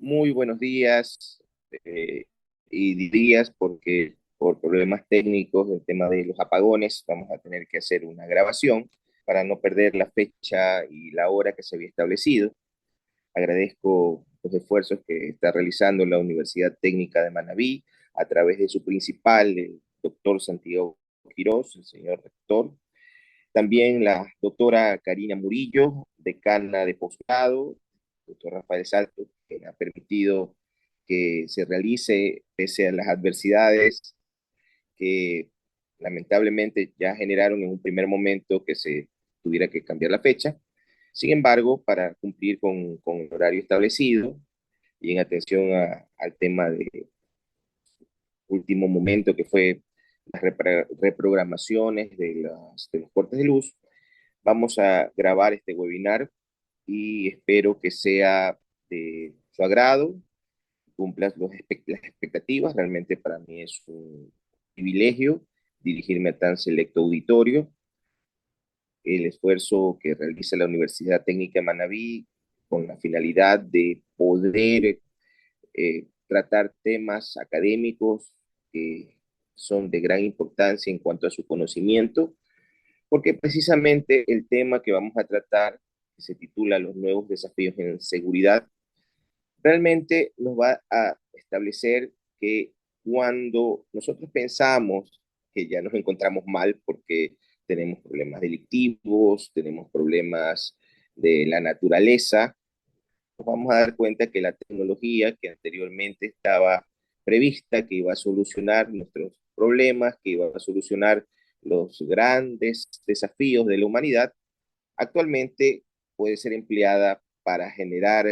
Muy buenos días eh, y días porque por problemas técnicos del tema de los apagones vamos a tener que hacer una grabación para no perder la fecha y la hora que se había establecido. Agradezco los esfuerzos que está realizando la Universidad Técnica de Manabí a través de su principal, el doctor Santiago Quirós, el señor rector. También la doctora Karina Murillo, decana de posgrado, doctor Rafael Salto, que ha permitido que se realice pese a las adversidades que lamentablemente ya generaron en un primer momento que se tuviera que cambiar la fecha. Sin embargo, para cumplir con el horario establecido y en atención al tema de último momento que fue las reprogramaciones de los cortes de luz, vamos a grabar este webinar y espero que sea de su agrado, cumpla las expectativas. Realmente para mí es un privilegio dirigirme a tan selecto auditorio. El esfuerzo que realiza la Universidad Técnica de Manabí con la finalidad de poder tratar temas académicos que son de gran importancia en cuanto a su conocimiento, porque precisamente el tema que vamos a tratar, que se titula Los nuevos desafíos en seguridad, realmente nos va a establecer que cuando nosotros pensamos que ya nos encontramos mal porque tenemos problemas delictivos, tenemos problemas de la naturaleza, nos vamos a dar cuenta que la tecnología que anteriormente estaba prevista, que iba a solucionar nuestros problemas, que iba a solucionar los grandes desafíos de la humanidad, actualmente puede ser empleada para generar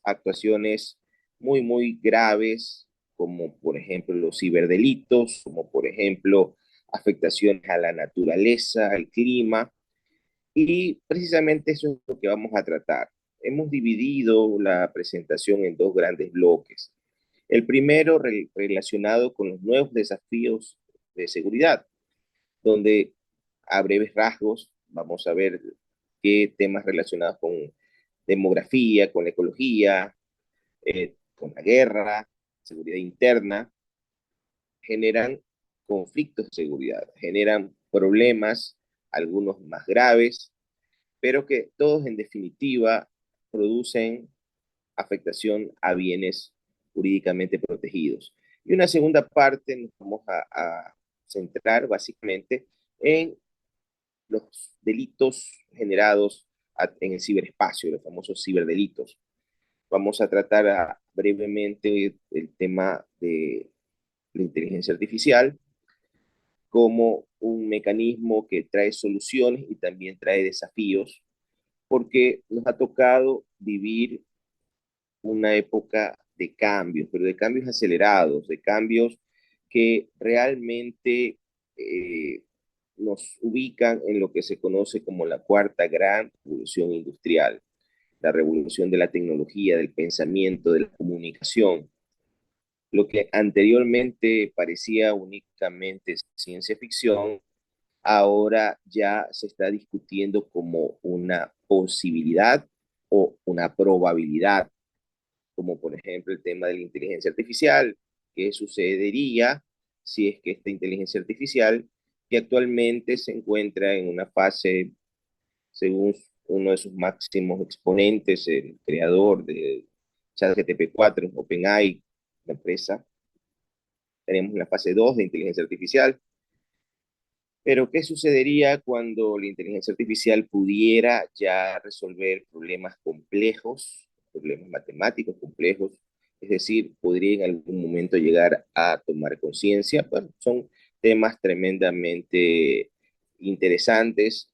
actuaciones muy graves, como por ejemplo los ciberdelitos, como por ejemplo afectaciones a la naturaleza, al clima, y precisamente eso es lo que vamos a tratar. Hemos dividido la presentación en dos grandes bloques. El primero relacionado con los nuevos desafíos de seguridad, donde a breves rasgos vamos a ver qué temas relacionados con demografía, con la ecología, con la guerra, seguridad interna, generan conflictos de seguridad, generan problemas, algunos más graves, pero que todos en definitiva producen afectación a bienes jurídicamente protegidos. Y una segunda parte nos vamos a centrar básicamente en los delitos generados en el ciberespacio, los famosos ciberdelitos. Vamos a tratar brevemente el tema de la inteligencia artificial como un mecanismo que trae soluciones y también trae desafíos, porque nos ha tocado vivir una época de cambios, pero de cambios acelerados, de cambios que realmente eh, nos ubican en lo que se conoce como la cuarta gran revolución industrial, la revolución de la tecnología, del pensamiento, de la comunicación. Lo que anteriormente parecía únicamente ciencia ficción, ahora ya se está discutiendo como una posibilidad o una probabilidad, como por ejemplo el tema de la inteligencia artificial. ¿Qué sucedería si es que esta inteligencia artificial, que actualmente se encuentra en una fase, según uno de sus máximos exponentes, el creador de ChatGPT 4, OpenAI, la empresa, tenemos la fase 2 de inteligencia artificial? Pero ¿qué sucedería cuando la inteligencia artificial pudiera ya resolver problemas complejos, problemas matemáticos complejos? Es decir, podría en algún momento llegar a tomar conciencia. Bueno, son temas tremendamente interesantes,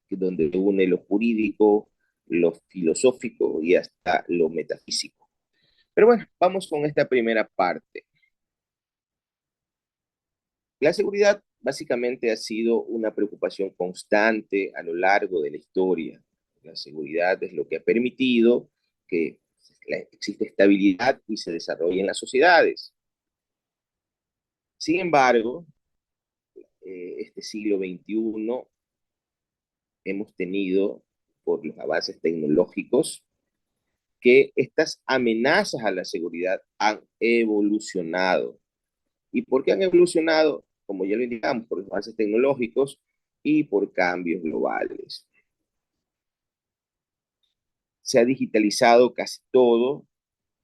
donde une lo jurídico, lo filosófico y hasta lo metafísico. Pero bueno, vamos con esta primera parte. La seguridad básicamente ha sido una preocupación constante a lo largo de la historia. La seguridad es lo que ha permitido que exista estabilidad y se desarrolle en las sociedades. Sin embargo, este siglo XXI hemos tenido, por los avances tecnológicos, que estas amenazas a la seguridad han evolucionado. ¿Y por qué han evolucionado? Como ya lo indicamos, por los avances tecnológicos y por cambios globales. Se ha digitalizado casi todo.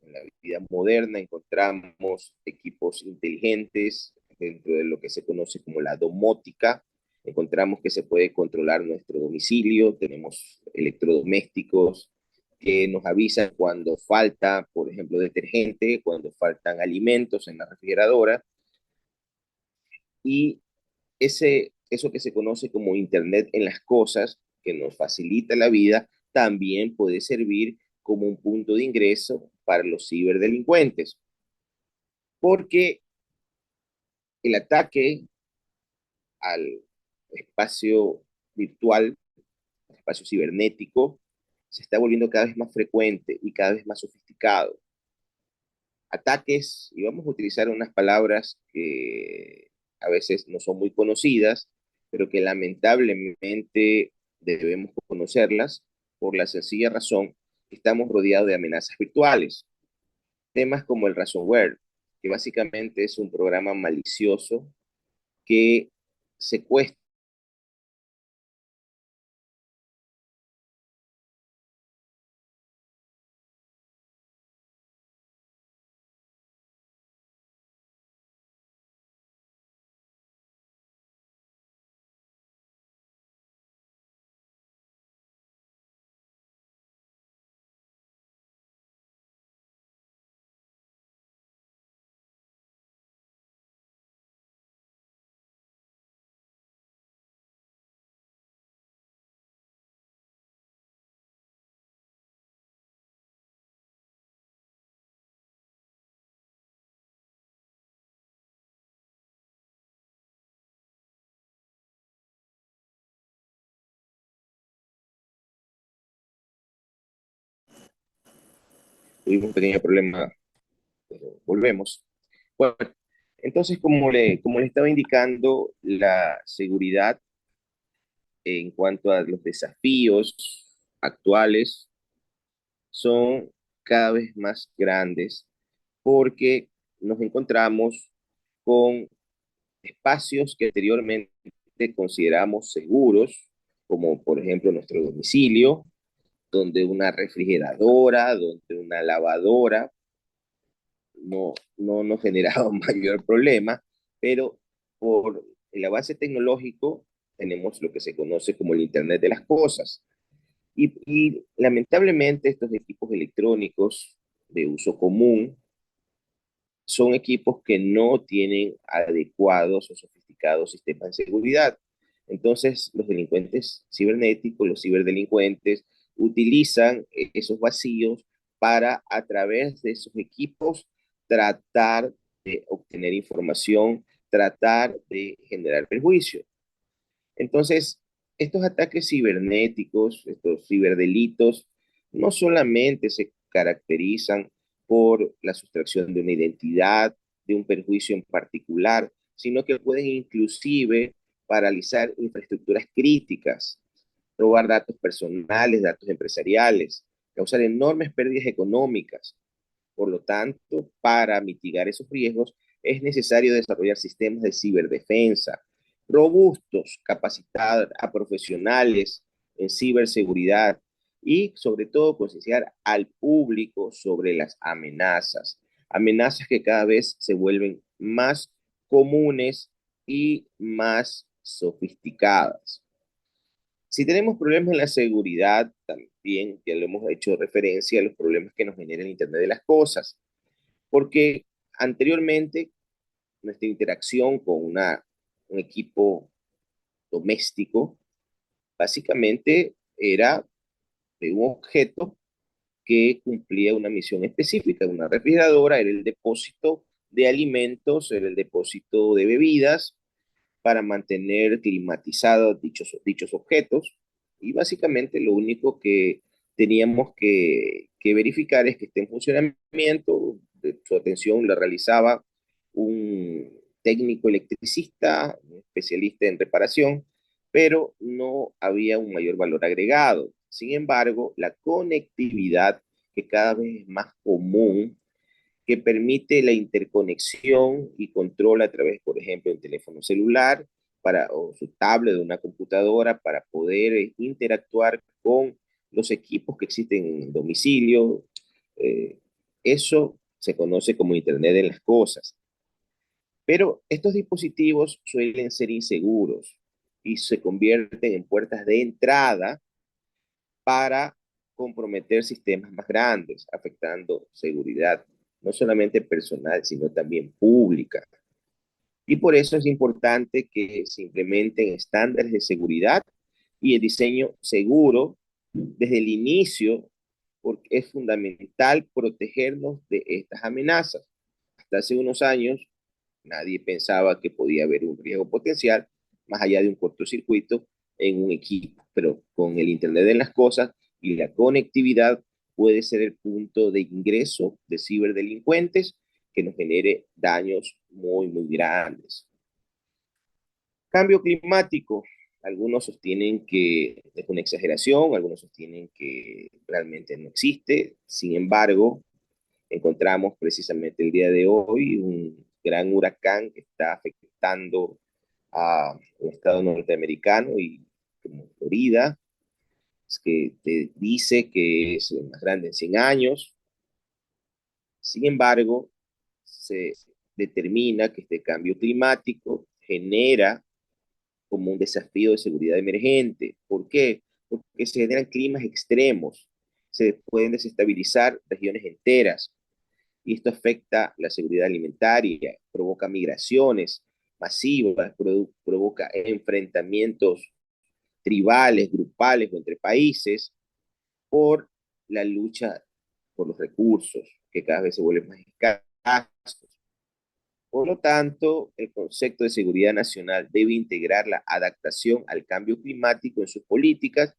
En la vida moderna encontramos equipos inteligentes dentro de lo que se conoce como la domótica. Encontramos que se puede controlar nuestro domicilio, tenemos electrodomésticos que nos avisan cuando falta, por ejemplo, detergente, cuando faltan alimentos en la refrigeradora, y eso que se conoce como Internet en las cosas, que nos facilita la vida, también puede servir como un punto de ingreso para los ciberdelincuentes, porque el ataque al espacio virtual, al espacio cibernético, se está volviendo cada vez más frecuente y cada vez más sofisticado. Ataques, y vamos a utilizar unas palabras que a veces no son muy conocidas, pero que lamentablemente debemos conocerlas por la sencilla razón que estamos rodeados de amenazas virtuales. Temas como el ransomware, que básicamente es un programa malicioso que secuestra. Tuvimos un pequeño problema, pero volvemos. Bueno, entonces, como le estaba indicando, la seguridad en cuanto a los desafíos actuales son cada vez más grandes porque nos encontramos con espacios que anteriormente consideramos seguros, como por ejemplo nuestro domicilio, donde una refrigeradora, donde una lavadora no nos generaba mayor problema, pero por el avance tecnológico tenemos lo que se conoce como el Internet de las Cosas. Y lamentablemente estos equipos electrónicos de uso común son equipos que no tienen adecuados o sofisticados sistemas de seguridad. Entonces, los delincuentes cibernéticos, los ciberdelincuentes, utilizan esos vacíos para, a través de esos equipos, tratar de obtener información, tratar de generar perjuicio. Entonces, estos ataques cibernéticos, estos ciberdelitos, no solamente se caracterizan por la sustracción de una identidad, de un perjuicio en particular, sino que pueden inclusive paralizar infraestructuras críticas, robar datos personales, datos empresariales, causar enormes pérdidas económicas. Por lo tanto, para mitigar esos riesgos, es necesario desarrollar sistemas de ciberdefensa robustos, capacitar a profesionales en ciberseguridad y sobre todo concienciar al público sobre las amenazas, amenazas que cada vez se vuelven más comunes y más sofisticadas. Si tenemos problemas en la seguridad, también ya lo hemos hecho referencia a los problemas que nos genera el Internet de las Cosas, porque anteriormente nuestra interacción con un equipo doméstico básicamente era de un objeto que cumplía una misión específica. Una refrigeradora era el depósito de alimentos, era el depósito de bebidas para mantener climatizados dichos objetos. Y básicamente lo único que teníamos que verificar es que esté en funcionamiento. Su atención la realizaba un técnico electricista, un especialista en reparación, pero no había un mayor valor agregado. Sin embargo, la conectividad que cada vez es más común, que permite la interconexión y control a través, por ejemplo, de un teléfono celular o su tablet de una computadora para poder interactuar con los equipos que existen en domicilio. Eh, Eso se conoce como Internet de las Cosas. Pero estos dispositivos suelen ser inseguros y se convierten en puertas de entrada para comprometer sistemas más grandes, afectando seguridad, no solamente personal, sino también pública. Y por eso es importante que se implementen estándares de seguridad y el diseño seguro desde el inicio, porque es fundamental protegernos de estas amenazas. Hasta hace unos años, nadie pensaba que podía haber un riesgo potencial más allá de un cortocircuito en un equipo, pero con el Internet de las Cosas y la conectividad puede ser el punto de ingreso de ciberdelincuentes que nos genere daños muy, muy grandes. Cambio climático. Algunos sostienen que es una exageración, algunos sostienen que realmente no existe. Sin embargo, encontramos precisamente el día de hoy un gran huracán que está afectando a un estado norteamericano y como Florida, es que te dice que es el más grande en 100 años. Sin embargo, se determina que este cambio climático genera como un desafío de seguridad emergente. ¿Por qué? Porque se generan climas extremos, se pueden desestabilizar regiones enteras, y esto afecta la seguridad alimentaria, provoca migraciones masivas, provoca enfrentamientos tribales, grupales o entre países por la lucha por los recursos, que cada vez se vuelven más escasos. Por lo tanto, el concepto de seguridad nacional debe integrar la adaptación al cambio climático en sus políticas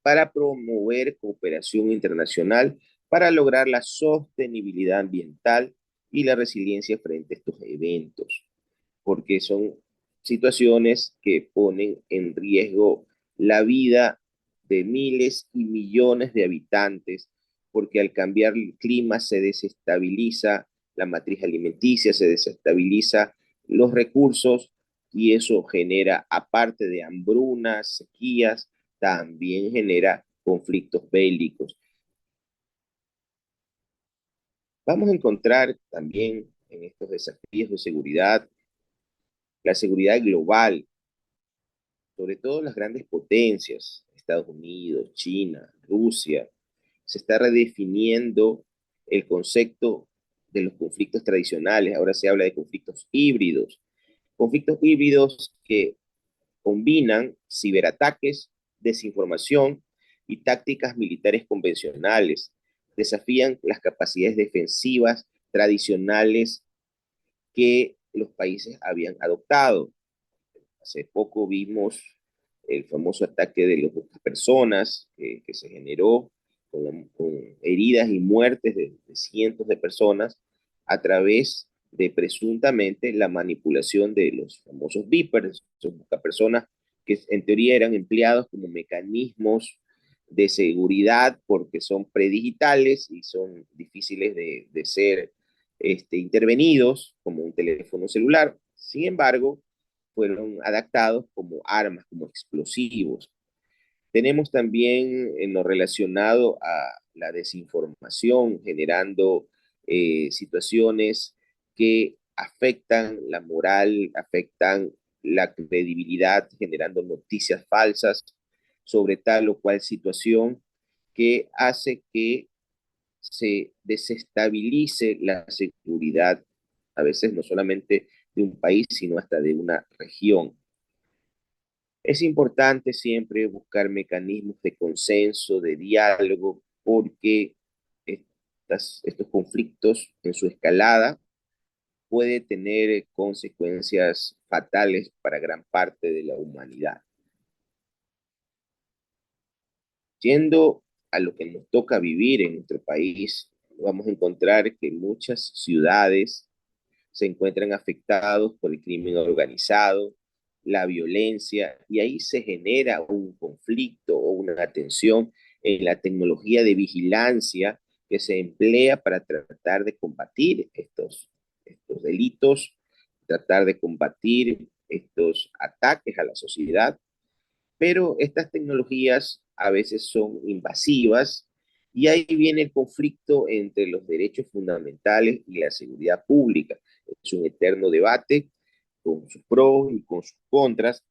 para promover cooperación internacional para lograr la sostenibilidad ambiental y la resiliencia frente a estos eventos, porque son situaciones que ponen en riesgo la vida de miles y millones de habitantes, porque al cambiar el clima se desestabiliza la matriz alimenticia, se desestabiliza los recursos y eso genera, aparte de hambrunas, sequías, también genera conflictos bélicos. Vamos a encontrar también en estos desafíos de seguridad la seguridad global, sobre todo las grandes potencias, Estados Unidos, China, Rusia. Se está redefiniendo el concepto de los conflictos tradicionales. Ahora se habla de conflictos híbridos que combinan ciberataques, desinformación y tácticas militares convencionales. Desafían las capacidades defensivas tradicionales que los países habían adoptado. Hace poco vimos el famoso ataque de las personas que se generó con heridas y muertes de cientos de personas a través de presuntamente la manipulación de los famosos beepers, son personas que en teoría eran empleados como mecanismos de seguridad porque son predigitales y son difíciles de ser intervenidos como un teléfono celular. Sin embargo, fueron adaptados como armas, como explosivos. Tenemos también en lo relacionado a la desinformación, generando situaciones que afectan la moral, afectan la credibilidad, generando noticias falsas sobre tal o cual situación que hace que se desestabilice la seguridad, a veces no solamente de un país, sino hasta de una región. Es importante siempre buscar mecanismos de consenso, de diálogo, porque estos conflictos en su escalada puede tener consecuencias fatales para gran parte de la humanidad. Yendo a lo que nos toca vivir en nuestro país, vamos a encontrar que muchas ciudades se encuentran afectados por el crimen organizado, la violencia, y ahí se genera un conflicto o una tensión en la tecnología de vigilancia que se emplea para tratar de combatir estos delitos, tratar de combatir estos ataques a la sociedad, pero estas tecnologías a veces son invasivas y ahí viene el conflicto entre los derechos fundamentales y la seguridad pública. Es un eterno debate con sus pros y con sus contras,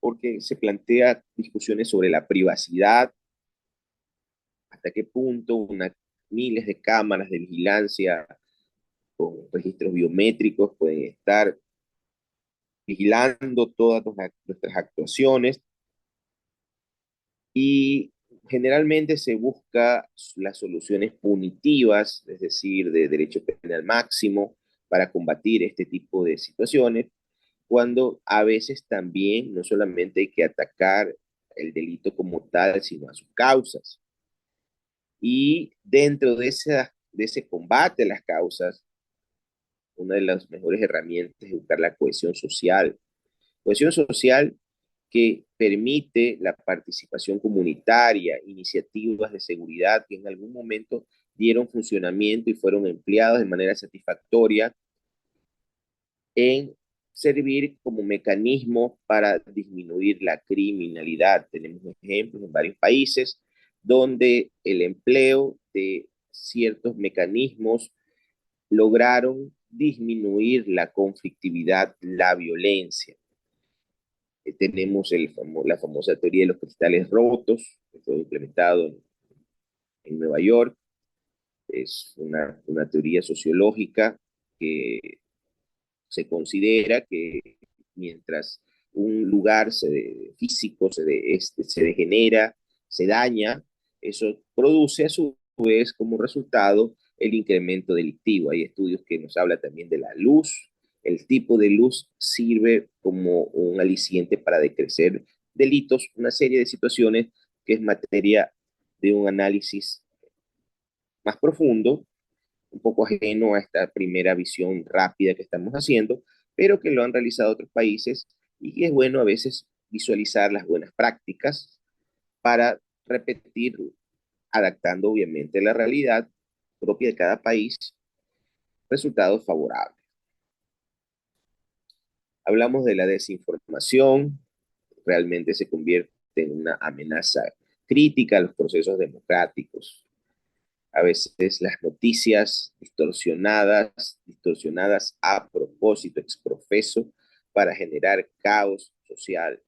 porque se plantea discusiones sobre la privacidad, hasta qué punto miles de cámaras de vigilancia con registros biométricos pueden estar vigilando todas nuestras actuaciones, y generalmente se busca las soluciones punitivas, es decir, de derecho penal máximo, para combatir este tipo de situaciones, cuando a veces también no solamente hay que atacar el delito como tal, sino a sus causas. Y dentro de ese combate a las causas, una de las mejores herramientas es buscar la cohesión social que permite la participación comunitaria, iniciativas de seguridad que en algún momento dieron funcionamiento y fueron empleados de manera satisfactoria en servir como mecanismo para disminuir la criminalidad. Tenemos ejemplos en varios países donde el empleo de ciertos mecanismos lograron disminuir la conflictividad, la violencia. Tenemos la famosa teoría de los cristales rotos, que fue implementado en Nueva York. Es una teoría sociológica que se considera que mientras un lugar físico se degenera, se daña, eso produce a su vez como resultado el incremento delictivo. Hay estudios que nos hablan también de la luz. El tipo de luz sirve como un aliciente para decrecer delitos, una serie de situaciones que es materia de un análisis más profundo, un poco ajeno a esta primera visión rápida que estamos haciendo, pero que lo han realizado otros países, y es bueno a veces visualizar las buenas prácticas para repetir, adaptando obviamente la realidad propia de cada país, resultados favorables. Hablamos de la desinformación, realmente se convierte en una amenaza crítica a los procesos democráticos. A veces las noticias distorsionadas a propósito, exprofeso, para generar caos social.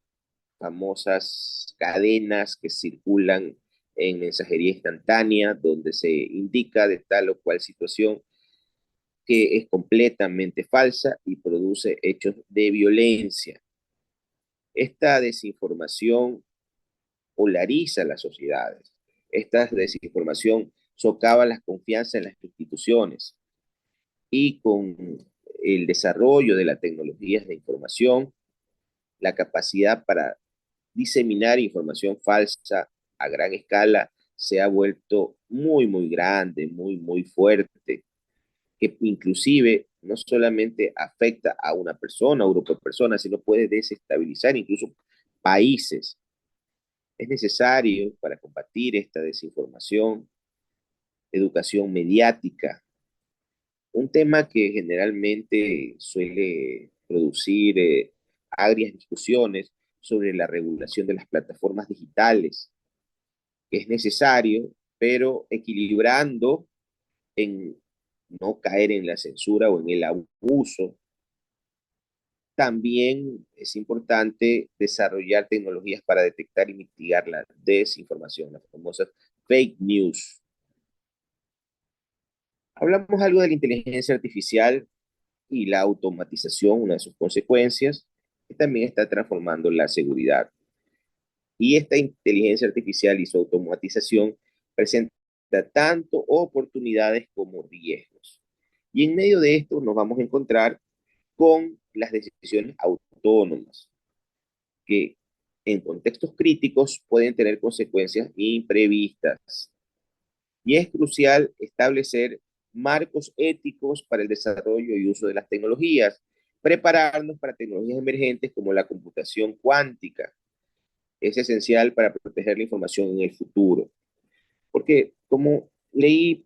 Famosas cadenas que circulan en mensajería instantánea, donde se indica de tal o cual situación que es completamente falsa y produce hechos de violencia. Esta desinformación polariza las sociedades. Esta desinformación socava las confianzas en las instituciones, y con el desarrollo de las tecnologías de información, la capacidad para diseminar información falsa a gran escala se ha vuelto muy, muy grande, muy, muy fuerte, que inclusive no solamente afecta a una persona, a un grupo de personas, sino puede desestabilizar incluso países. Es necesario para combatir esta desinformación, educación mediática, un tema que generalmente suele producir agrias discusiones sobre la regulación de las plataformas digitales, que es necesario, pero equilibrando en no caer en la censura o en el abuso. También es importante desarrollar tecnologías para detectar y mitigar la desinformación, las famosas fake news. Hablamos algo de la inteligencia artificial y la automatización, una de sus consecuencias, que también está transformando la seguridad. Y esta inteligencia artificial y su automatización presenta tanto oportunidades como riesgos. Y en medio de esto nos vamos a encontrar con las decisiones autónomas, que en contextos críticos pueden tener consecuencias imprevistas. Y es crucial establecer marcos éticos para el desarrollo y uso de las tecnologías, prepararnos para tecnologías emergentes como la computación cuántica. Es esencial para proteger la información en el futuro, porque como Leí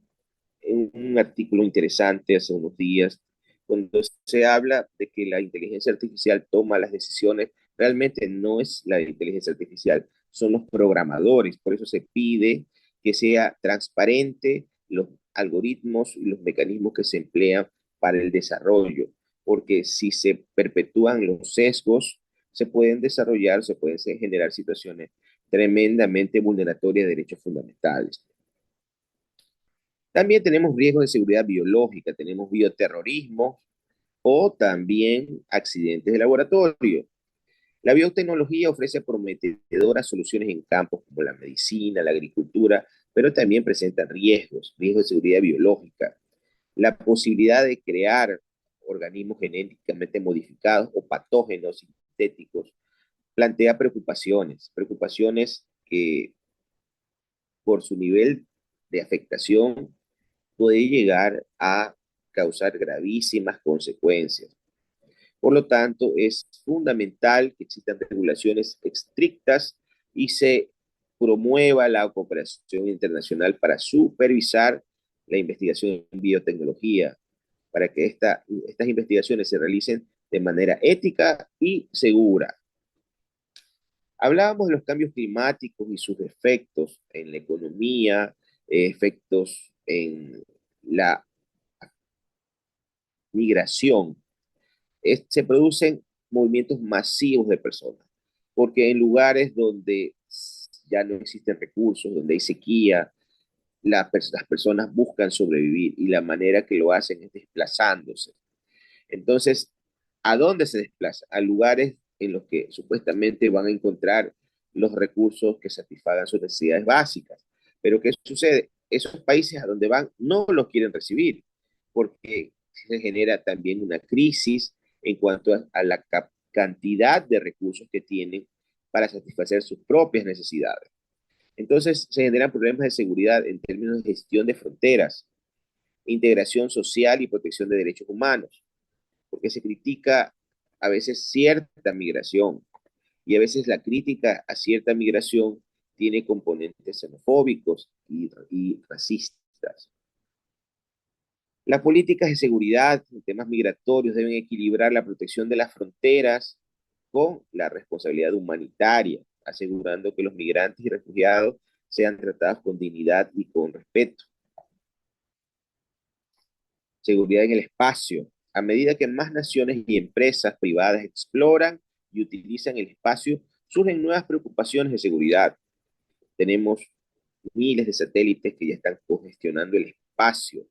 un artículo interesante hace unos días, cuando se habla de que la inteligencia artificial toma las decisiones, realmente no es la inteligencia artificial, son los programadores. Por eso se pide que sea transparente los algoritmos y los mecanismos que se emplean para el desarrollo, porque si se perpetúan los sesgos, se pueden desarrollar, se pueden generar situaciones tremendamente vulneratorias de derechos fundamentales. También tenemos riesgos de seguridad biológica, tenemos bioterrorismo o también accidentes de laboratorio. La biotecnología ofrece prometedoras soluciones en campos como la medicina, la agricultura, pero también presenta riesgos de seguridad biológica. La posibilidad de crear organismos genéticamente modificados o patógenos sintéticos plantea preocupaciones que por su nivel de afectación puede llegar a causar gravísimas consecuencias. Por lo tanto, es fundamental que existan regulaciones estrictas y se promueva la cooperación internacional para supervisar la investigación en biotecnología, para que estas investigaciones se realicen de manera ética y segura. Hablábamos de los cambios climáticos y sus efectos en la economía, efectos en la migración. Se producen movimientos masivos de personas, porque en lugares donde ya no existen recursos, donde hay sequía, las personas buscan sobrevivir y la manera que lo hacen es desplazándose. Entonces, ¿a dónde se desplaza? A lugares en los que supuestamente van a encontrar los recursos que satisfagan sus necesidades básicas. Pero ¿qué sucede? Esos países a donde van no los quieren recibir, porque se genera también una crisis en cuanto a la cantidad de recursos que tienen para satisfacer sus propias necesidades. Entonces se generan problemas de seguridad en términos de gestión de fronteras, integración social y protección de derechos humanos, porque se critica a veces cierta migración y a veces la crítica a cierta migración tiene componentes xenofóbicos y racistas. Las políticas de seguridad en temas migratorios deben equilibrar la protección de las fronteras con la responsabilidad humanitaria, asegurando que los migrantes y refugiados sean tratados con dignidad y con respeto. Seguridad en el espacio. A medida que más naciones y empresas privadas exploran y utilizan el espacio, surgen nuevas preocupaciones de seguridad. Tenemos miles de satélites que ya están congestionando el espacio,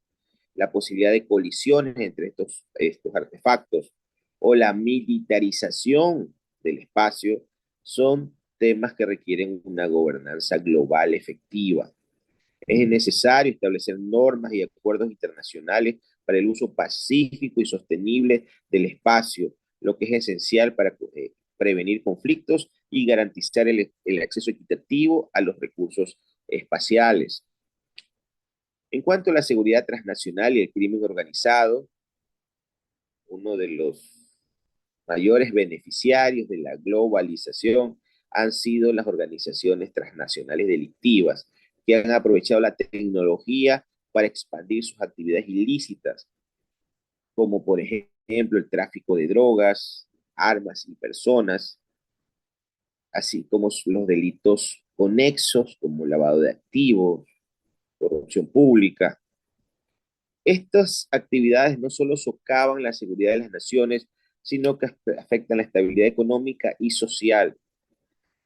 la posibilidad de colisiones entre estos artefactos o la militarización del espacio son temas que requieren una gobernanza global efectiva. Es necesario establecer normas y acuerdos internacionales para el uso pacífico y sostenible del espacio, lo que es esencial para prevenir conflictos y garantizar el acceso equitativo a los recursos espaciales. En cuanto a la seguridad transnacional y el crimen organizado, uno de los mayores beneficiarios de la globalización han sido las organizaciones transnacionales delictivas, que han aprovechado la tecnología para expandir sus actividades ilícitas, como por ejemplo el tráfico de drogas, armas y personas, así como los delitos conexos como lavado de activos, corrupción pública. Estas actividades no solo socavan la seguridad de las naciones, sino que afectan la estabilidad económica y social.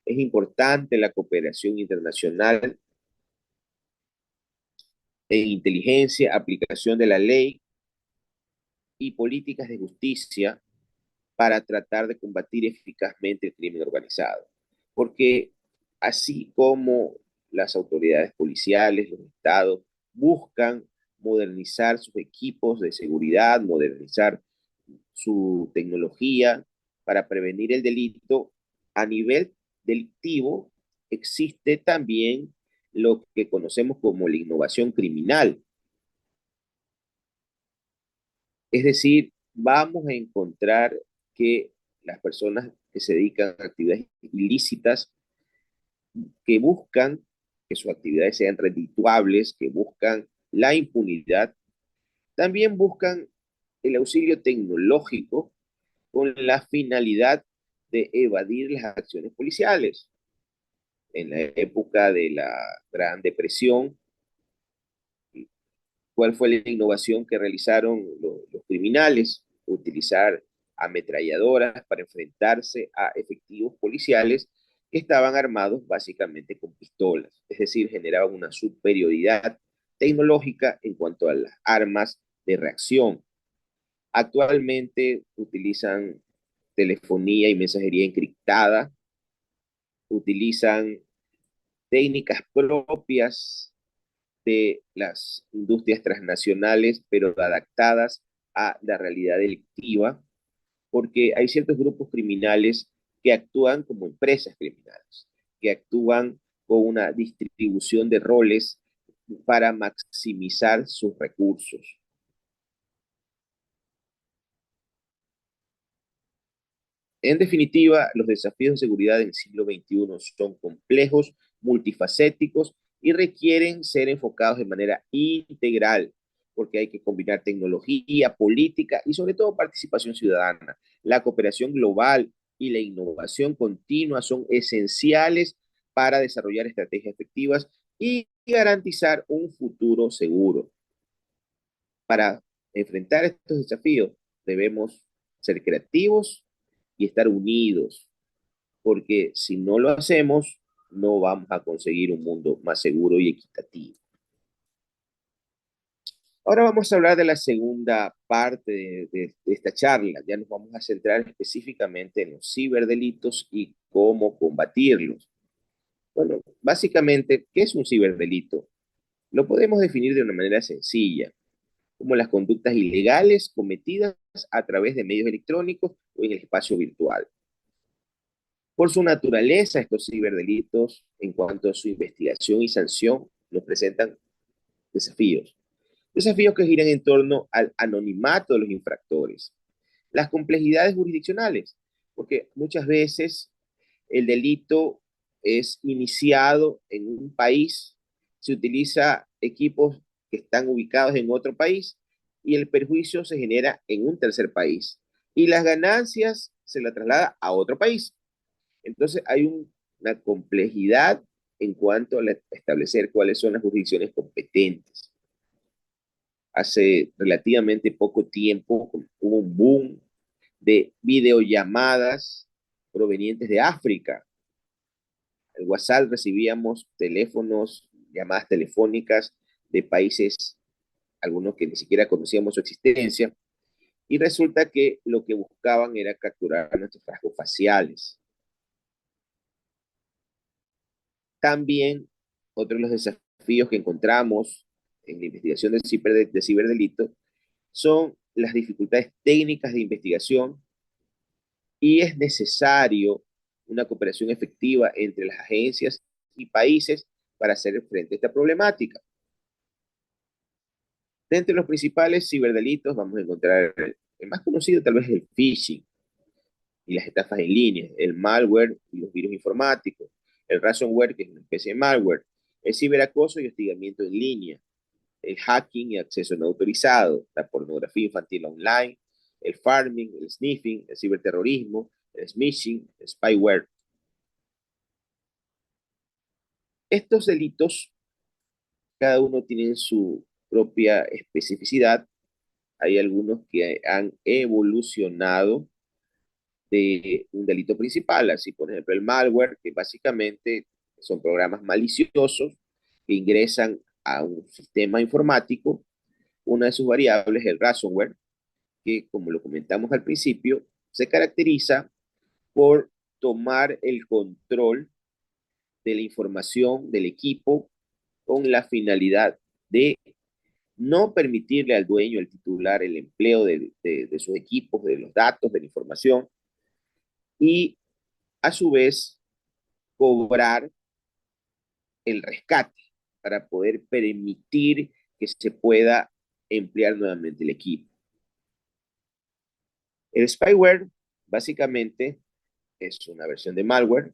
Es importante la cooperación internacional en inteligencia, aplicación de la ley y políticas de justicia para tratar de combatir eficazmente el crimen organizado. Porque así como las autoridades policiales, los estados, buscan modernizar sus equipos de seguridad, modernizar su tecnología para prevenir el delito, a nivel delictivo existe también lo que conocemos como la innovación criminal. Es decir, vamos a encontrar que las personas que se dedican a actividades ilícitas, que buscan que sus actividades sean redituables, que buscan la impunidad, también buscan el auxilio tecnológico con la finalidad de evadir las acciones policiales. En la época de la Gran Depresión, ¿cuál fue la innovación que realizaron los criminales? Utilizar ametralladoras para enfrentarse a efectivos policiales que estaban armados básicamente con pistolas, es decir, generaban una superioridad tecnológica en cuanto a las armas de reacción. Actualmente utilizan telefonía y mensajería encriptada, utilizan técnicas propias de las industrias transnacionales, pero adaptadas a la realidad delictiva, porque hay ciertos grupos criminales que actúan como empresas criminales, que actúan con una distribución de roles para maximizar sus recursos. En definitiva, los desafíos de seguridad en el siglo XXI son complejos, multifacéticos y requieren ser enfocados de manera integral, porque hay que combinar tecnología, política y sobre todo participación ciudadana. La cooperación global y la innovación continua son esenciales para desarrollar estrategias efectivas y garantizar un futuro seguro. Para enfrentar estos desafíos debemos ser creativos y estar unidos, porque si no lo hacemos, no vamos a conseguir un mundo más seguro y equitativo. Ahora vamos a hablar de la segunda parte de esta charla. Ya nos vamos a centrar específicamente en los ciberdelitos y cómo combatirlos. Bueno, básicamente, ¿qué es un ciberdelito? Lo podemos definir de una manera sencilla, como las conductas ilegales cometidas a través de medios electrónicos o en el espacio virtual. Por su naturaleza, estos ciberdelitos, en cuanto a su investigación y sanción, nos presentan desafíos. Desafíos que giran en torno al anonimato de los infractores, las complejidades jurisdiccionales, porque muchas veces el delito es iniciado en un país, se utiliza equipos que están ubicados en otro país y el perjuicio se genera en un tercer país y las ganancias se la traslada a otro país. Entonces hay una complejidad en cuanto a establecer cuáles son las jurisdicciones competentes. Hace relativamente poco tiempo hubo un boom de videollamadas provenientes de África. El WhatsApp recibíamos teléfonos, llamadas telefónicas de países, algunos que ni siquiera conocíamos su existencia, y resulta que lo que buscaban era capturar nuestros rasgos faciales. También otro de los desafíos que encontramos en la investigación de ciberdelito son las dificultades técnicas de investigación y es necesario una cooperación efectiva entre las agencias y países para hacer frente a esta problemática. Dentro de los principales ciberdelitos vamos a encontrar el más conocido tal vez es el phishing y las estafas en línea, el malware y los virus informáticos, el ransomware que es una especie de malware, el ciberacoso y hostigamiento en línea, el hacking y acceso no autorizado, la pornografía infantil online, el farming, el sniffing, el ciberterrorismo, el smishing, el spyware. Estos delitos, cada uno tiene su propia especificidad. Hay algunos que han evolucionado de un delito principal, así por ejemplo el malware, que básicamente son programas maliciosos que ingresan a un sistema informático. Una de sus variables es el ransomware, que como lo comentamos al principio, se caracteriza por tomar el control de la información del equipo con la finalidad de no permitirle al dueño, al titular, el empleo de sus equipos, de los datos, de la información, y a su vez cobrar el rescate para poder permitir que se pueda emplear nuevamente el equipo. El spyware básicamente es una versión de malware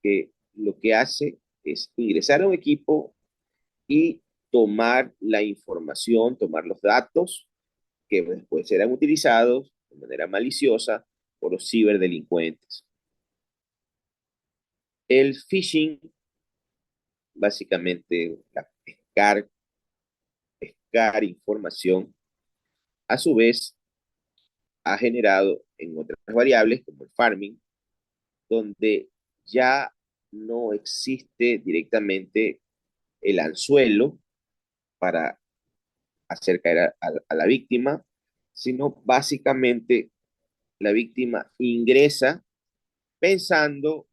que lo que hace es ingresar a un equipo y tomar la información, tomar los datos que después serán utilizados de manera maliciosa por los ciberdelincuentes. El phishing, básicamente, pescar información, a su vez, ha generado en otras variables, como el farming, donde ya no existe directamente el anzuelo para hacer caer a la víctima, sino básicamente la víctima ingresa pensando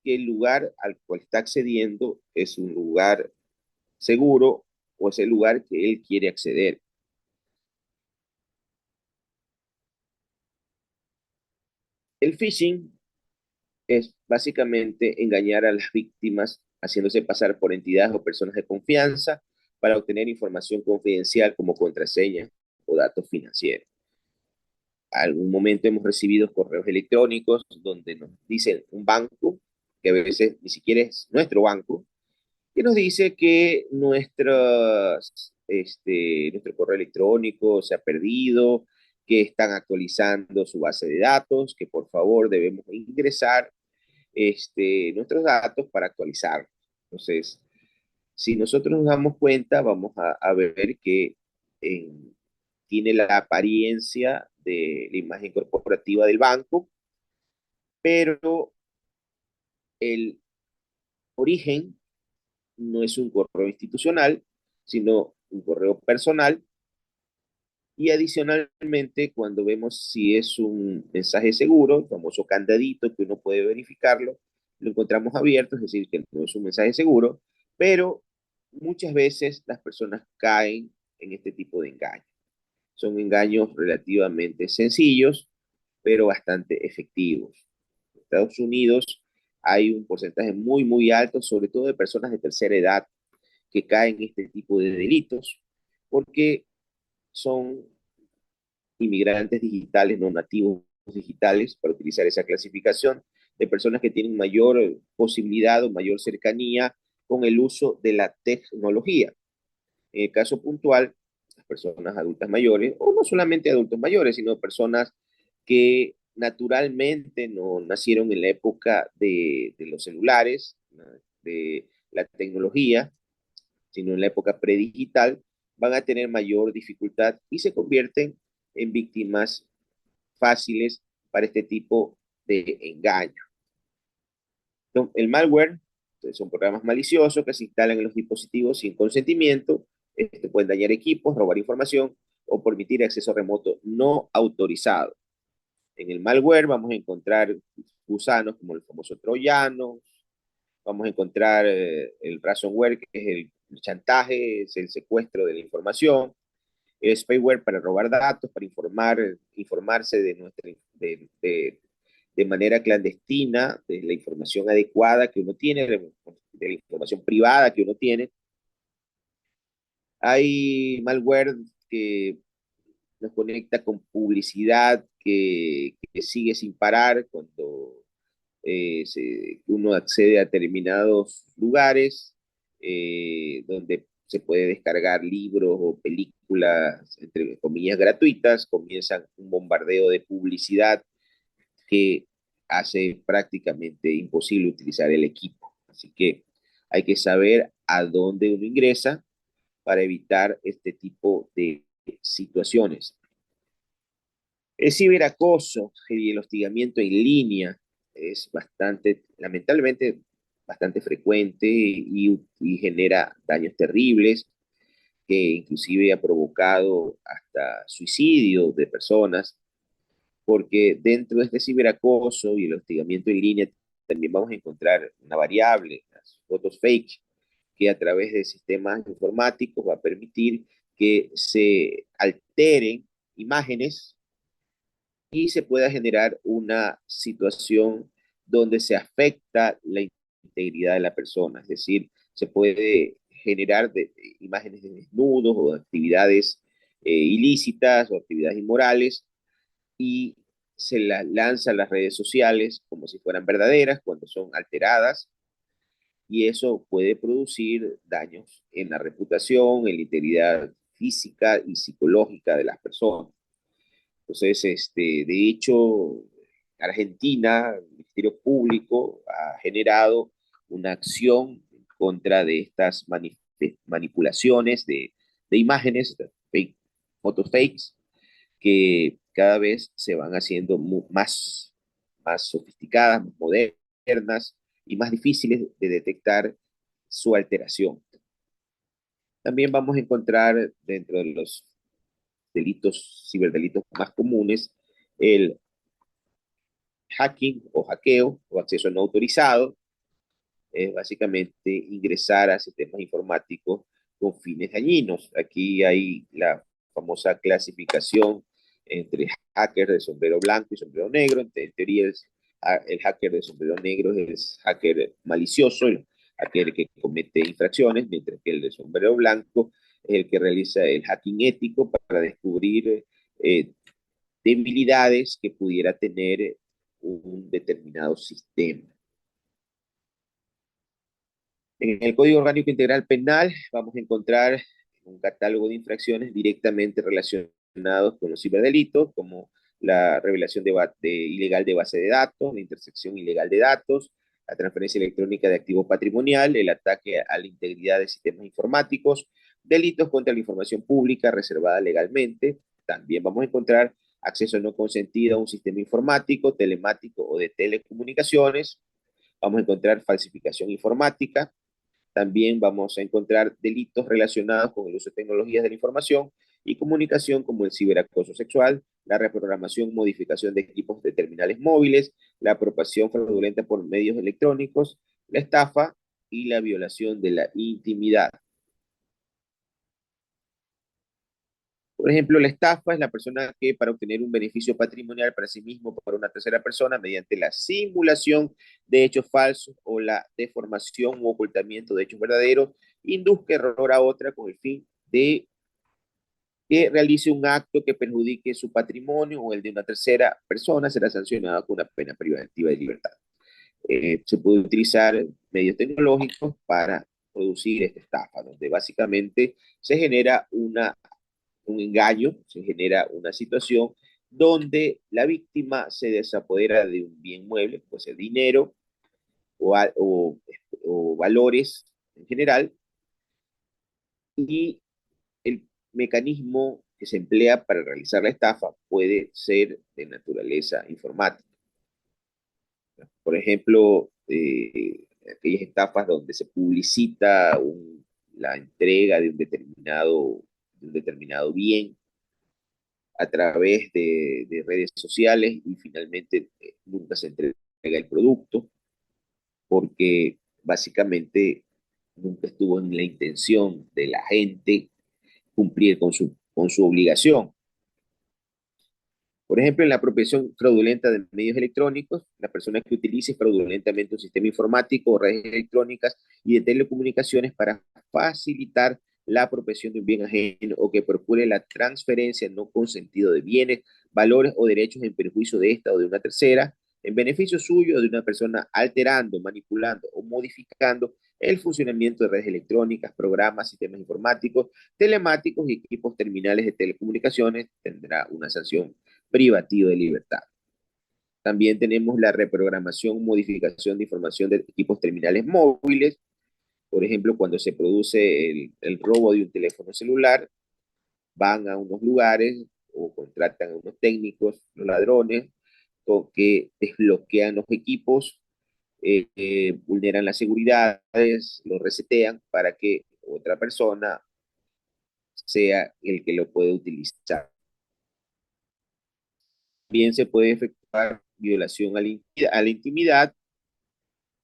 que el lugar al cual está accediendo es un lugar seguro o es el lugar que él quiere acceder. El phishing es básicamente engañar a las víctimas haciéndose pasar por entidades o personas de confianza para obtener información confidencial como contraseña o datos financieros. Algún momento hemos recibido correos electrónicos donde nos dicen un banco, que a veces ni siquiera es nuestro banco, que nos dice que nuestro correo electrónico se ha perdido, que están actualizando su base de datos, que por favor debemos ingresar nuestros datos para actualizar. Entonces, si nosotros nos damos cuenta, vamos a ver que tiene la apariencia de la imagen corporativa del banco, pero el origen no es un correo institucional, sino un correo personal. Y adicionalmente, cuando vemos si es un mensaje seguro, el famoso candadito que uno puede verificarlo, lo encontramos abierto, es decir, que no es un mensaje seguro, pero muchas veces las personas caen en este tipo de engaños. Son engaños relativamente sencillos, pero bastante efectivos. En Estados Unidos hay un porcentaje muy, muy alto, sobre todo de personas de tercera edad, que caen en este tipo de delitos, porque son inmigrantes digitales, no nativos digitales, para utilizar esa clasificación, de personas que tienen mayor posibilidad o mayor cercanía con el uso de la tecnología. En el caso puntual, las personas adultas mayores, o no solamente adultos mayores, sino personas que naturalmente no nacieron en la época de los celulares, de la tecnología, sino en la época predigital, van a tener mayor dificultad y se convierten en víctimas fáciles para este tipo de engaño. El malware son programas maliciosos que se instalan en los dispositivos sin consentimiento. Pueden dañar equipos, robar información o permitir acceso remoto no autorizado. En el malware vamos a encontrar gusanos como el famoso troyano, vamos a encontrar el ransomware, que es el chantaje, es el secuestro de la información, el spyware para robar datos, para informarse de manera clandestina, de la información adecuada que uno tiene, de la información privada que uno tiene. Hay malware que nos conecta con publicidad que sigue sin parar cuando uno accede a determinados lugares donde se puede descargar libros o películas, entre comillas, gratuitas, comienzan un bombardeo de publicidad que hace prácticamente imposible utilizar el equipo. Así que hay que saber a dónde uno ingresa para evitar este tipo de situaciones. El ciberacoso y el hostigamiento en línea es bastante, lamentablemente, bastante frecuente y genera daños terribles, que inclusive ha provocado hasta suicidio de personas, porque dentro de este ciberacoso y el hostigamiento en línea también vamos a encontrar una variable, las fotos fake, que a través de sistemas informáticos va a permitir que se alteren imágenes y se pueda generar una situación donde se afecta la integridad de la persona, es decir, se puede generar imágenes de desnudos o de actividades ilícitas o actividades inmorales y se las lanza a las redes sociales como si fueran verdaderas cuando son alteradas y eso puede producir daños en la reputación, en la integridad física y psicológica de las personas. Entonces, de hecho, Argentina, el Ministerio Público ha generado una acción contra de estas manipulaciones de imágenes, de fake, fotos fakes, que cada vez se van haciendo más sofisticadas, más modernas y más difíciles de detectar su alteración. También vamos a encontrar dentro de los delitos, ciberdelitos más comunes, el hacking o hackeo o acceso no autorizado, es básicamente ingresar a sistemas informáticos con fines dañinos. Aquí hay la famosa clasificación entre hacker de sombrero blanco y sombrero negro. En teoría, el hacker de sombrero negro es hacker malicioso, el hacker que comete infracciones, mientras que el de sombrero blanco es el que realiza el hacking ético para descubrir debilidades que pudiera tener un determinado sistema. En el Código Orgánico Integral Penal vamos a encontrar un catálogo de infracciones directamente relacionados con los ciberdelitos, como la revelación ilegal de base de datos, la intersección ilegal de datos, la transferencia electrónica de activo patrimonial, el ataque a la integridad de sistemas informáticos, delitos contra la información pública reservada legalmente. También vamos a encontrar acceso no consentido a un sistema informático, telemático o de telecomunicaciones. Vamos a encontrar falsificación informática, también vamos a encontrar delitos relacionados con el uso de tecnologías de la información y comunicación como el ciberacoso sexual, la reprogramación, modificación de equipos de terminales móviles, la apropiación fraudulenta por medios electrónicos, la estafa y la violación de la intimidad. Por ejemplo, la estafa es la persona que para obtener un beneficio patrimonial para sí mismo o para una tercera persona mediante la simulación de hechos falsos o la deformación u ocultamiento de hechos verdaderos, induzca error a otra con el fin de que realice un acto que perjudique su patrimonio o el de una tercera persona, será sancionado con una pena privativa de libertad. Se puede utilizar medios tecnológicos para producir esta estafa, donde básicamente se genera un engaño, se genera una situación donde la víctima se desapodera de un bien mueble, puede ser dinero o valores en general, y el mecanismo que se emplea para realizar la estafa puede ser de naturaleza informática. Por ejemplo, aquellas estafas donde se publicita la entrega de un determinado bien a través de redes sociales y finalmente nunca se entrega el producto porque básicamente nunca estuvo en la intención de la gente cumplir con su obligación. Por ejemplo, en la apropiación fraudulenta de medios electrónicos, la persona que utilice fraudulentamente un sistema informático o redes electrónicas y de telecomunicaciones para facilitar la apropiación de un bien ajeno o que procure la transferencia no consentido de bienes, valores o derechos en perjuicio de esta o de una tercera, en beneficio suyo o de una persona alterando, manipulando o modificando el funcionamiento de redes electrónicas, programas, sistemas informáticos, telemáticos y equipos terminales de telecomunicaciones, tendrá una sanción privativo de libertad. También tenemos la reprogramación, modificación de información de equipos terminales móviles. Por ejemplo, cuando se produce el robo de un teléfono celular, van a unos lugares o contratan a unos técnicos, los ladrones, que desbloquean los equipos, vulneran las seguridades, los resetean para que otra persona sea el que lo puede utilizar. También se puede efectuar violación a la intimidad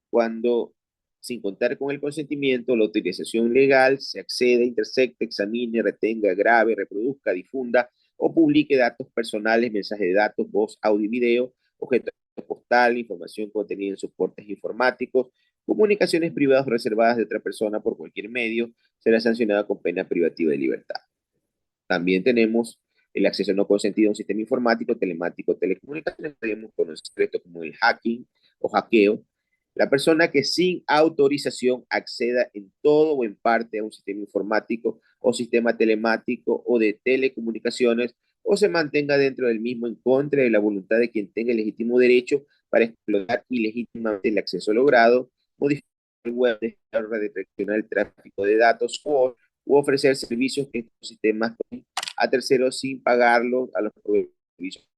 cuando, sin contar con el consentimiento, la utilización legal se accede, intersecte, examine, retenga, grave, reproduzca, difunda o publique datos personales, mensajes de datos, voz, audio y video, objetos postal, información contenida en soportes informáticos, comunicaciones privadas reservadas de otra persona por cualquier medio, será sancionada con pena privativa de libertad. También tenemos el acceso no consentido a un sistema informático, telemático, telecomunicaciones. Podemos conocer esto como el hacking o hackeo, La persona que sin autorización acceda en todo o en parte a un sistema informático o sistema telemático o de telecomunicaciones o se mantenga dentro del mismo en contra de la voluntad de quien tenga el legítimo derecho para explotar ilegítimamente el acceso logrado, modificar el web, redireccionar el tráfico de datos o u ofrecer servicios que estos sistemas a terceros sin pagarlos a los servicios.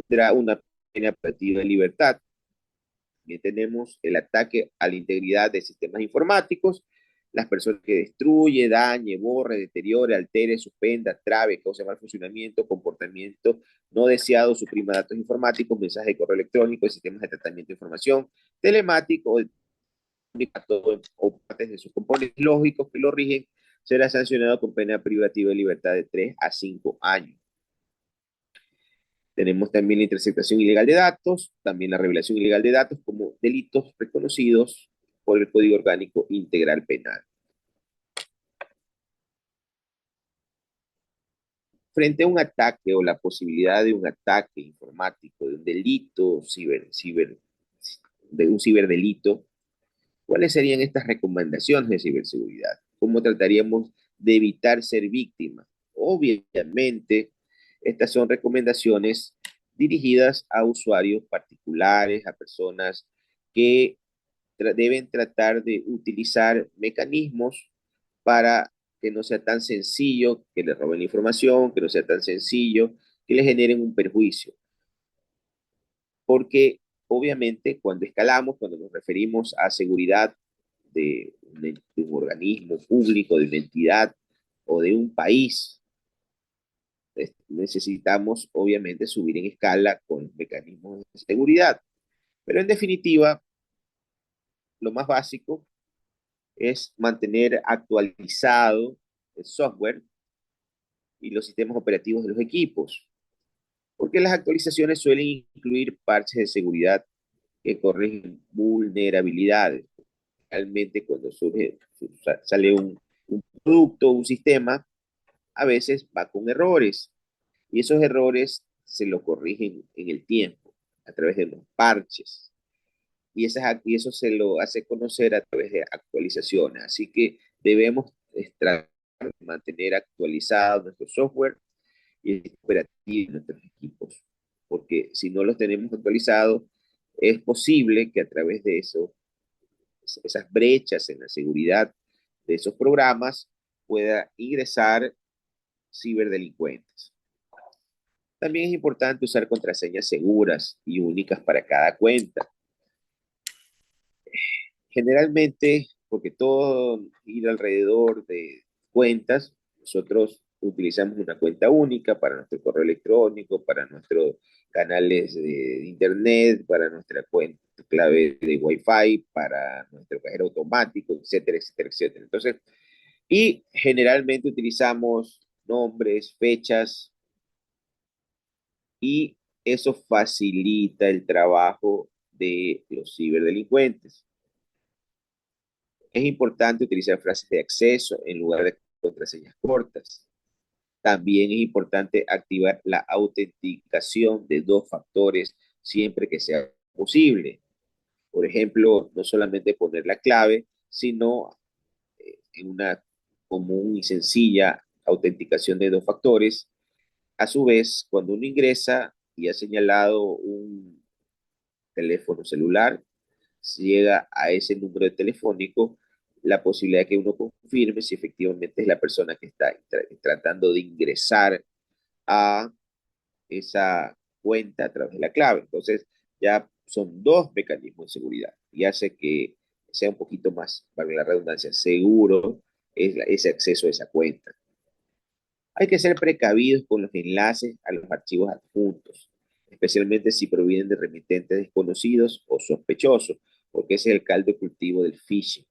Tendrá una pena privativa de libertad. También tenemos el ataque a la integridad de sistemas informáticos, las personas que destruye, dañe, borre, deteriore, altere, suspenda, trabe, cause mal funcionamiento, comportamiento no deseado, suprima datos informáticos, mensajes de correo electrónico, sistemas de tratamiento de información, telemático, o partes de sus componentes lógicos que lo rigen, será sancionado con pena privativa de libertad de 3 a 5 años. Tenemos también la interceptación ilegal de datos, también la revelación ilegal de datos como delitos reconocidos por el Código Orgánico Integral Penal. Frente a un ataque o la posibilidad de un ataque informático, de un delito, de un ciberdelito, ¿cuáles serían estas recomendaciones de ciberseguridad? ¿Cómo trataríamos de evitar ser víctimas? Obviamente, estas son recomendaciones dirigidas a usuarios particulares, a personas que deben tratar de utilizar mecanismos para que no sea tan sencillo que le roben la información, que no sea tan sencillo que le generen un perjuicio. Porque obviamente cuando escalamos, cuando nos referimos a seguridad un organismo público, de una entidad o de un país, necesitamos obviamente subir en escala con mecanismos de seguridad. Pero en definitiva, lo más básico es mantener actualizado el software y los sistemas operativos de los equipos, porque las actualizaciones suelen incluir parches de seguridad que corrigen vulnerabilidades. Realmente cuando sale un producto, un sistema, a veces va con errores y esos errores se lo corrigen en el tiempo a través de los parches y eso se lo hace conocer a través de actualizaciones. Así que debemos mantener actualizado nuestro software y operativo de nuestros equipos, porque si no los tenemos actualizados, es posible que a través de eso, esas brechas en la seguridad de esos programas pueda ingresar ciberdelincuentes. También es importante usar contraseñas seguras y únicas para cada cuenta. Generalmente, porque todo gira alrededor de cuentas, nosotros utilizamos una cuenta única para nuestro correo electrónico, para nuestros canales de internet, para nuestra cuenta clave de Wi-Fi, para nuestro cajero automático, etcétera, etcétera, etcétera. Entonces, y generalmente utilizamos nombres, fechas, y eso facilita el trabajo de los ciberdelincuentes. Es importante utilizar frases de acceso en lugar de contraseñas cortas. También es importante activar la autenticación de dos factores siempre que sea posible. Por ejemplo, no solamente poner la clave, sino en una común y sencilla autenticación de dos factores. A su vez, cuando uno ingresa y ha señalado un teléfono celular, si llega a ese número de telefónico, la posibilidad de que uno confirme si efectivamente es la persona que está tratando de ingresar a esa cuenta a través de la clave. Entonces, ya son dos mecanismos de seguridad y hace que sea un poquito más, para la redundancia, seguro ese acceso a esa cuenta. Hay que ser precavidos con los enlaces a los archivos adjuntos, especialmente si provienen de remitentes desconocidos o sospechosos, porque ese es el caldo de cultivo del phishing.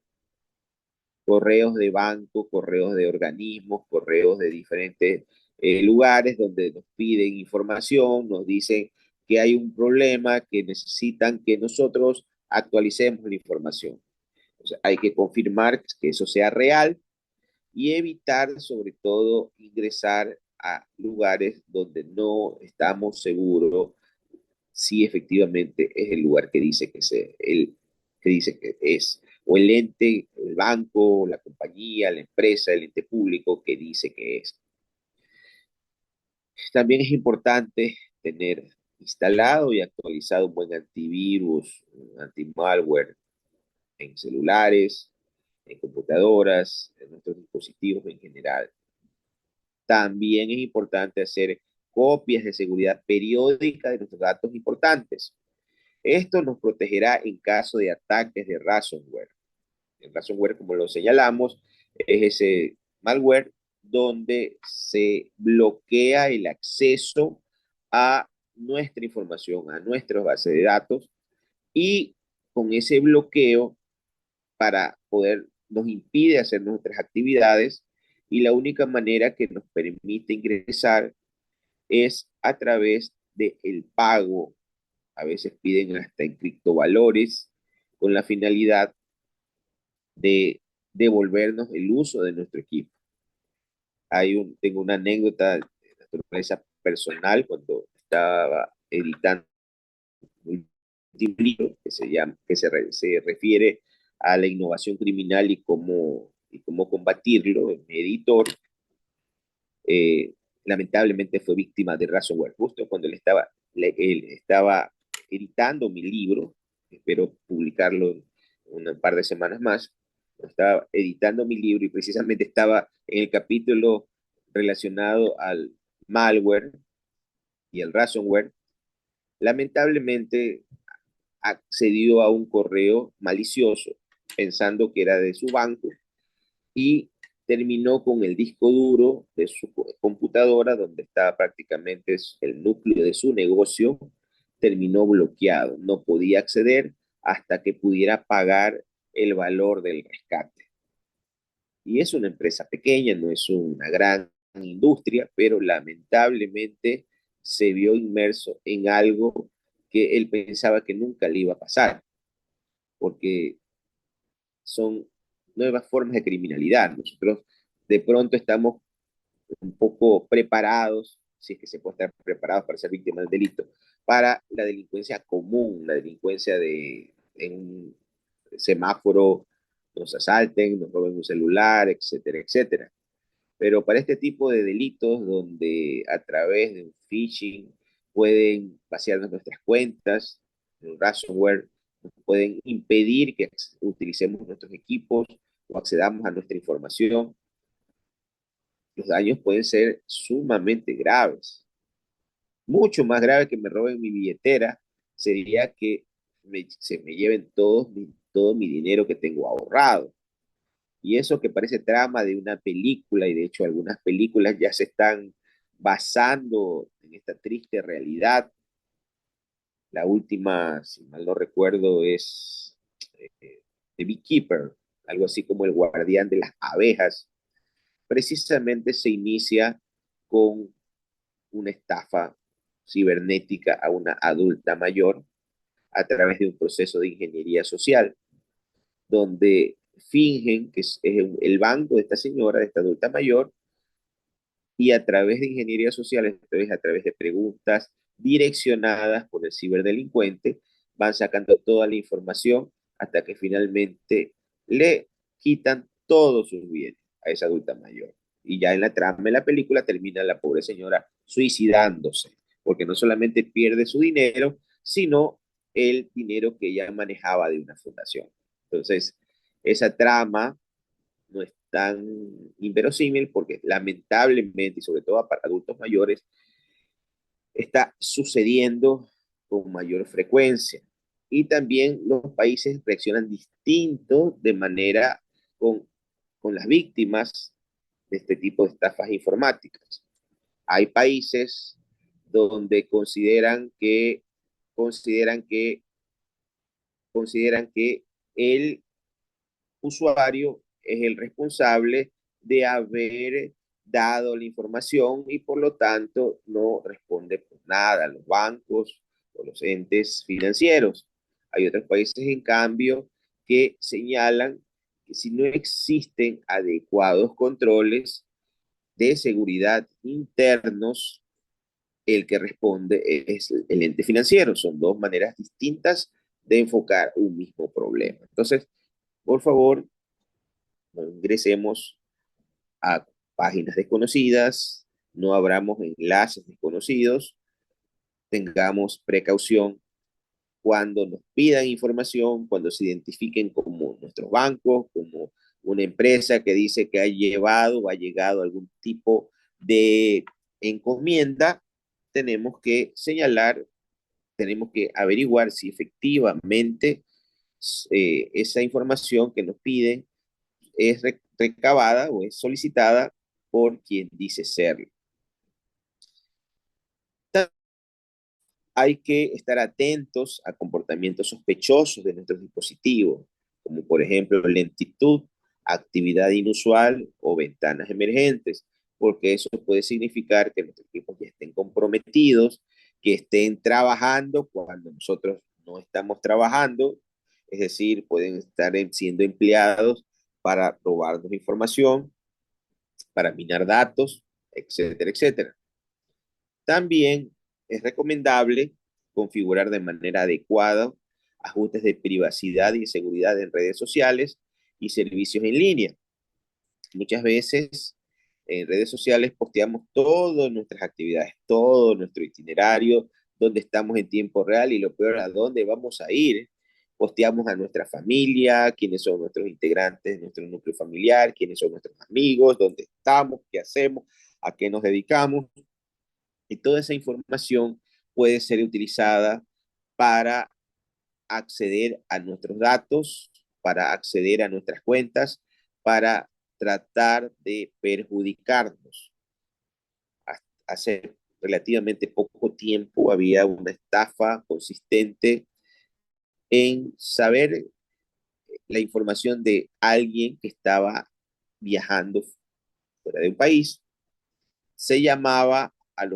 Correos de banco, correos de organismos, correos de diferentes lugares donde nos piden información, nos dicen que hay un problema, que necesitan que nosotros actualicemos la información. O sea, hay que confirmar que eso sea real y evitar sobre todo ingresar a lugares donde no estamos seguros si efectivamente es el lugar que dice que es el que dice que es, o el ente, el banco, la compañía, la empresa, el ente público que dice que es. También es importante tener instalado y actualizado un buen antivirus, un anti-malware en celulares, en computadoras, en nuestros dispositivos en general. También es importante hacer copias de seguridad periódica de nuestros datos importantes. Esto nos protegerá en caso de ataques de ransomware. El ransomware, como lo señalamos, es ese malware donde se bloquea el acceso a nuestra información, a nuestras bases de datos, y con ese bloqueo para poder, nos impide hacer nuestras actividades, y la única manera que nos permite ingresar es a través del pago. A veces piden hasta en criptovalores con la finalidad de devolvernos el uso de nuestro equipo. Tengo una anécdota de naturaleza personal cuando estaba editando un libro se refiere a la innovación criminal y cómo combatirlo. Mi editor eh, lamentablemente fue víctima de ransomware justo cuando él estaba editando mi libro. Espero publicarlo en un par de semanas más. Estaba editando mi libro y precisamente estaba en el capítulo relacionado al malware y el ransomware. Lamentablemente accedió a un correo malicioso pensando que era de su banco, y terminó con el disco duro de su computadora, donde estaba prácticamente el núcleo de su negocio, terminó bloqueado. No podía acceder hasta que pudiera pagar el valor del rescate. Y es una empresa pequeña, no es una gran industria, pero lamentablemente se vio inmerso en algo que él pensaba que nunca le iba a pasar, porque son nuevas formas de criminalidad. Nosotros de pronto estamos un poco preparados, si es que se puede estar preparados para ser víctimas del delito, para la delincuencia común, la delincuencia de en un semáforo nos asalten, nos roben un celular, etcétera, etcétera. Pero para este tipo de delitos, donde a través de un phishing pueden vaciar nuestras cuentas, un ransomware, pueden impedir que utilicemos nuestros equipos o accedamos a nuestra información, los daños pueden ser sumamente graves. Mucho más grave que me roben mi billetera sería que se me lleven todo mi dinero que tengo ahorrado. Y eso que parece trama de una película, y de hecho algunas películas ya se están basando en esta triste realidad. La última, si mal no recuerdo, es The Beekeeper, algo así como el guardián de las abejas. Precisamente se inicia con una estafa cibernética a una adulta mayor a través de un proceso de ingeniería social, donde fingen que es el banco de esta señora, de esta adulta mayor, y a través de ingeniería social, entonces a través de preguntas direccionadas por el ciberdelincuente, van sacando toda la información hasta que finalmente le quitan todos sus bienes a esa adulta mayor. Y ya en la trama de la película termina la pobre señora suicidándose, porque no solamente pierde su dinero, sino el dinero que ella manejaba de una fundación. Entonces, esa trama no es tan inverosímil porque lamentablemente, y sobre todo para adultos mayores, está sucediendo con mayor frecuencia. Y también los países reaccionan distinto de manera con las víctimas de este tipo de estafas informáticas. Hay países donde consideran que, consideran que el usuario es el responsable de haber dado la información y por lo tanto no responde por nada a los bancos o los entes financieros. Hay otros países, en cambio, que señalan que si no existen adecuados controles de seguridad internos, el que responde es el ente financiero. Son dos maneras distintas de enfocar un mismo problema. Entonces, por favor, no ingresemos a páginas desconocidas, no abramos enlaces desconocidos, tengamos precaución cuando nos pidan información, cuando se identifiquen como nuestros bancos, como una empresa que dice que ha llevado o ha llegado algún tipo de encomienda, tenemos que señalar, tenemos que averiguar si efectivamente esa información que nos piden es recabada o es solicitada por quien dice serlo. Hay que estar atentos a comportamientos sospechosos de nuestros dispositivos, como por ejemplo lentitud, actividad inusual o ventanas emergentes, porque eso puede significar que nuestros equipos ya estén comprometidos, que estén trabajando cuando nosotros no estamos trabajando, es decir, pueden estar siendo empleados para robarnos información, para minar datos, etcétera, etcétera. También es recomendable configurar de manera adecuada ajustes de privacidad y seguridad en redes sociales y servicios en línea. Muchas veces en redes sociales posteamos todas nuestras actividades, todo nuestro itinerario, dónde estamos en tiempo real y lo peor, a dónde vamos a ir. Posteamos a nuestra familia, quiénes son nuestros integrantes, nuestro núcleo familiar, quiénes son nuestros amigos, dónde estamos, qué hacemos, a qué nos dedicamos. Y toda esa información puede ser utilizada para acceder a nuestros datos, para acceder a nuestras cuentas, para tratar de perjudicarnos. Hace relativamente poco tiempo había una estafa consistente en saber la información de alguien que estaba viajando fuera de un país. Se llamaba